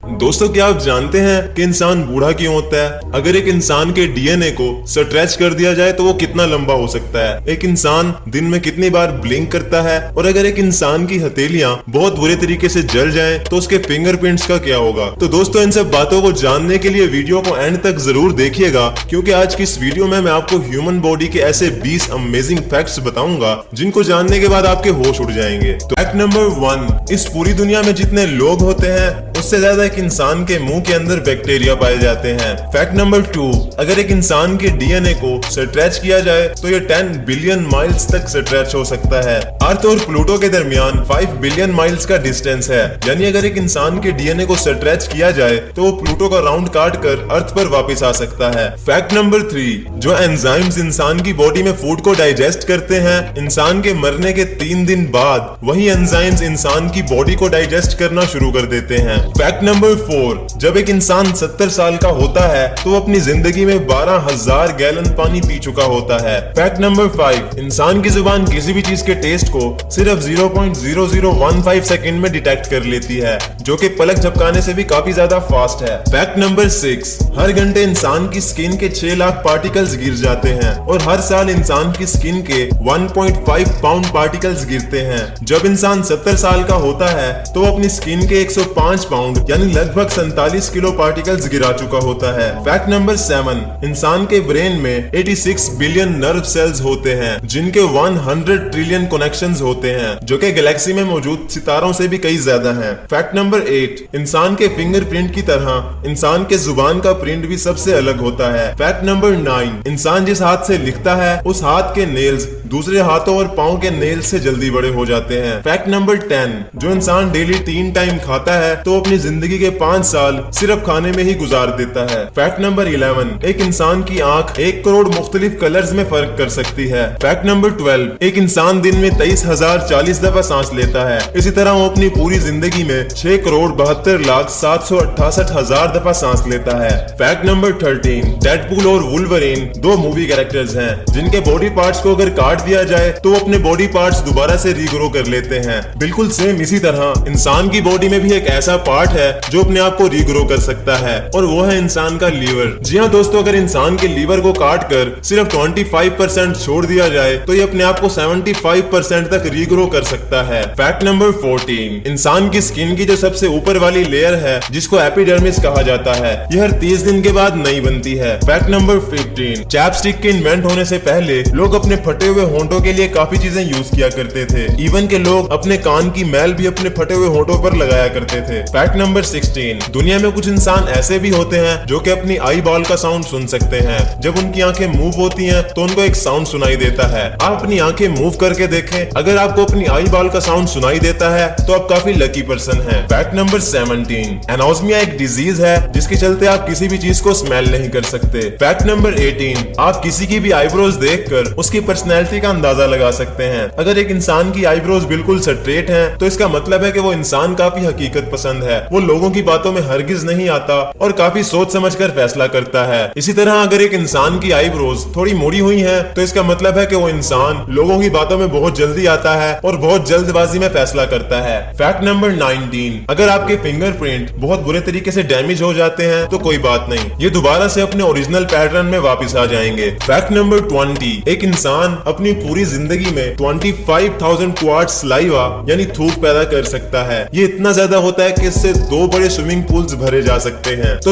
दोस्तों, क्या आप जानते हैं कि इंसान बूढ़ा क्यों होता है? अगर एक इंसान के डीएनए को स्ट्रेच कर दिया जाए तो वो कितना लंबा हो सकता है? एक इंसान दिन में कितनी बार ब्लिंक करता है? और अगर एक इंसान की हथेलियां बहुत बुरे तरीके से जल जाएं तो उसके फिंगरप्रिंट्स का क्या होगा? तो दोस्तों, इन सब बातों को जानने के लिए वीडियो को एंड तक जरूर देखिएगा, क्योंकि आज की इस वीडियो में मैं आपको ह्यूमन बॉडी के ऐसे 20 अमेजिंग फैक्ट्स बताऊंगा जिनको जानने के बाद आपके होश उड़ जाएंगे। तो फैक्ट नंबर 1, इस पूरी दुनिया में जितने लोग होते हैं उससे ज्यादा एक इंसान के मुंह के अंदर बैक्टीरिया पाए जाते हैं। फैक्ट नंबर 2, अगर एक इंसान के डीएनए को स्ट्रेच किया जाए तो ये 10 बिलियन माइल्स तक स्ट्रेच हो सकता है। अर्थ और प्लूटो के दरमियान 5 बिलियन माइल्स का डिस्टेंस है, यानी अगर एक इंसान के डीएनए को स्ट्रेच किया जाए तो वो प्लूटो का राउंड काट कर अर्थ पर वापस आ सकता है। फैक्ट नंबर 3, जो एंजाइम्स इंसान की बॉडी में फूड को डाइजेस्ट करते हैं, इंसान के मरने के 3 दिन बाद वही एंजाइम्स इंसान की बॉडी को डाइजेस्ट करना शुरू कर देते हैं। फैक्ट नंबर 4, जब एक इंसान 70 साल का होता है तो वो अपनी जिंदगी में 12,000 गैलन पानी पी चुका होता है। फैक्ट नंबर 5, इंसान की जुबान किसी भी चीज के टेस्ट को सिर्फ 0.0015 सेकंड में डिटेक्ट कर लेती है, जो कि पलक झपकाने से भी काफी ज्यादा फास्ट है। फैक्ट नंबर 6, हर घंटे इंसान की स्किन के 6 लाख पार्टिकल्स गिर जाते हैं और हर साल इंसान की स्किन के 1.5 पाउंड पार्टिकल्स गिरते हैं। जब इंसान 70 साल का होता है तो वो अपनी स्किन के 105 पाउंड यानी लगभग 47 किलो पार्टिकल्स गिरा चुका होता है। फैक्ट नंबर 7, इंसान के ब्रेन में 86 बिलियन नर्व सेल्स होते हैं, जिनके 100 ट्रिलियन कनेक्शंस होते हैं, जो कि गैलेक्सी में मौजूद सितारों से भी कई ज्यादा हैं। फैक्ट नंबर 8, इंसान के फिंगरप्रिंट की तरह इंसान के जुबान का प्रिंट भी सबसे अलग होता है। फैक्ट नंबर 9, इंसान जिस हाथ से लिखता है उस हाथ के नेल्स दूसरे हाथों और पाँव के नेल्स से जल्दी बड़े हो जाते हैं। फैक्ट नंबर 10, जो इंसान डेली 3 टाइम खाता है तो अपनी जिंदगी के 5 साल सिर्फ खाने में ही गुजार देता है। फैक्ट नंबर 11, एक इंसान की आंख 1 करोड़ मुख्तलिफ कलर्स में फर्क कर सकती है। फैक्ट नंबर 12, एक इंसान दिन में 23,040 दफा सांस लेता है। इसी तरह वो अपनी पूरी जिंदगी में 6,72,768,000 दफा सांस लेता है। फैक्ट नंबर 13, डेडपूल और वुल्वरीन 2 मूवी कैरेक्टर्स हैं, जिनके बॉडी पार्ट्स को अगर काट दिया जाए तो वो अपने बॉडी पार्ट्स दोबारा से रीग्रो कर लेते हैं। बिल्कुल सेम इसी तरह इंसान की बॉडी में भी एक ऐसा पार्ट है जो अपने आप को रीग्रो कर सकता है, और वो है इंसान का लीवर। जी हाँ दोस्तों, अगर इंसान के लीवर को काट कर सिर्फ 25% छोड़ दिया जाए तो ये अपने आप को 75% तक रीग्रो कर सकता है। फैक्ट नंबर 14, इंसान की स्किन की जो सबसे ऊपर वाली लेयर है, जिसको एपिडर्मिस कहा जाता है, ये हर 30 दिन के बाद नई बनती है। फैक्ट नंबर 15, चैपस्टिक के इन्वेंट होने से पहले लोग अपने फटे हुए होंठों के लिए काफी चीजें यूज किया करते थे। इवन के लोग अपने कान की मैल भी अपने फटे हुए होंठों पर लगाया करते थे। फैक्ट नंबर 16, दुनिया में कुछ इंसान ऐसे भी होते हैं जो कि अपनी आई बॉल का साउंड सुन सकते हैं। जब उनकी आंखें मूव होती हैं तो उनको एक साउंड सुनाई देता है। आप अपनी आंखें मूव करके देखें, अगर आपको अपनी आई बॉल का साउंड सुनाई देता है तो आप काफी लकी पर्सन हैं। फैक्ट नंबर 17, एनोस्मिया एक डिजीज है जिसके चलते आप किसी भी चीज को स्मेल नहीं कर सकते। फैक्ट नंबर 18, आप किसी की भी आईब्रोज देखकर उसकी पर्सनैलिटी का अंदाजा लगा सकते हैं। अगर एक इंसान की आईब्रोज बिल्कुल स्ट्रेट हैं तो इसका मतलब है कि वो इंसान काफी हकीकत पसंद है, वो लोगों की बातों में हरगिज नहीं आता और काफी सोच समझकर फैसला करता है। इसी तरह अगर एक इंसान की आईब्रोज थोड़ी मुड़ी हुई हैं तो इसका मतलब है कि वो इंसान लोगों की बातों में बहुत जल्दी आता है और बहुत जल्दबाजी में फैसला करता है। फैक्ट नंबर 19, अगर आपके फिंगरप्रिंट बहुत बुरे तरीके से डैमेज हो जाते हैं तो कोई बात नहीं, ये दोबारा से अपने ओरिजिनल पैटर्न में वापस आ जाएंगे। फैक्ट नंबर 20, एक इंसान अपनी पूरी जिंदगी में 25,000 क्वार्ट्स सलाइवा यानी थूक पैदा कर सकता है। ये इतना ज्यादा होता है कि इससे 2 बड़े स्विमिंग पूल्स भरे जा सकते हैं। तो